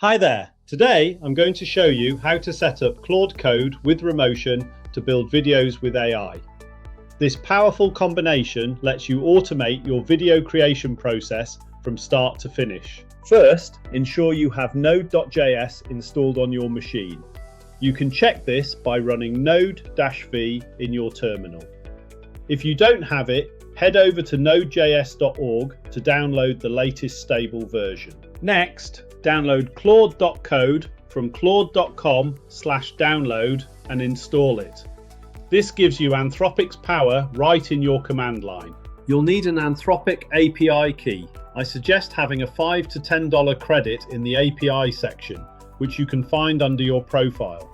Hi there! Today I'm going to show you how to set up Claude Code with Remotion to build videos with AI. This powerful combination lets you automate your video creation process from start to finish. First, ensure you have Node.js installed on your machine. You can check this by running node-v in your terminal. If you don't have it, head over to nodejs.org to download the latest stable version. Next, download Claude Code from claude.com/download and install it. This gives you Anthropic's power right in your command line. You'll need an Anthropic API key. I suggest having a $5 to $10 credit in the API section, which you can find under your profile.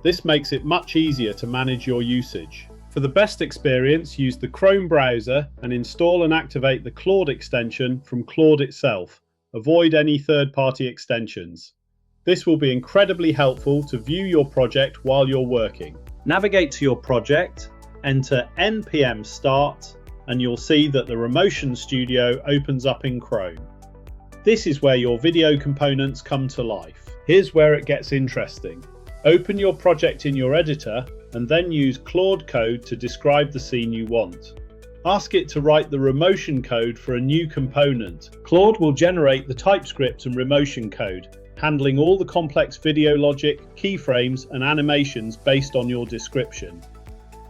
This makes it much easier to manage your usage. For the best experience, use the Chrome browser and install and activate the Claude extension from Claude itself. Avoid any third-party extensions. This will be incredibly helpful to view your project while you're working. Navigate to your project, enter npm start, and you'll see that the Remotion Studio opens up in Chrome. This is where your video components come to life. Here's where it gets interesting. Open your project in your editor and then use Claude Code to describe the scene you want. Ask it to write the Remotion code for a new component. Claude will generate the TypeScript and Remotion code, handling all the complex video logic, keyframes, and animations based on your description.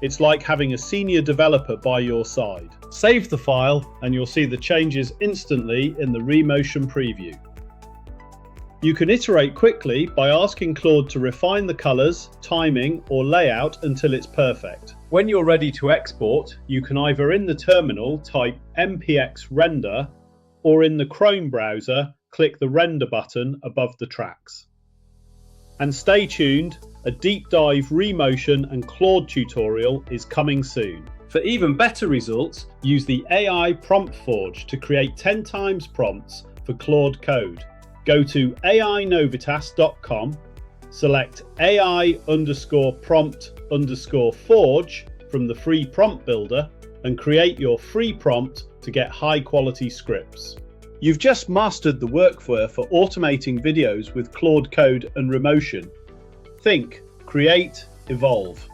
It's like having a senior developer by your side. Save the file and you'll see the changes instantly in the Remotion preview. You can iterate quickly by asking Claude to refine the colors, timing, or layout until it's perfect. When you're ready to export, you can either in the terminal type mpx render, or in the Chrome browser, click the render button above the tracks. And stay tuned, a deep dive Remotion and Claude tutorial is coming soon. For even better results, use the AI Prompt Forge to create 10 times prompts for Claude Code. Go to AInovitas.com, select AI_prompt_forge from the free prompt builder, and create your free prompt to get high quality scripts. You've just mastered the workflow for automating videos with Claude Code and Remotion. Think, create, evolve.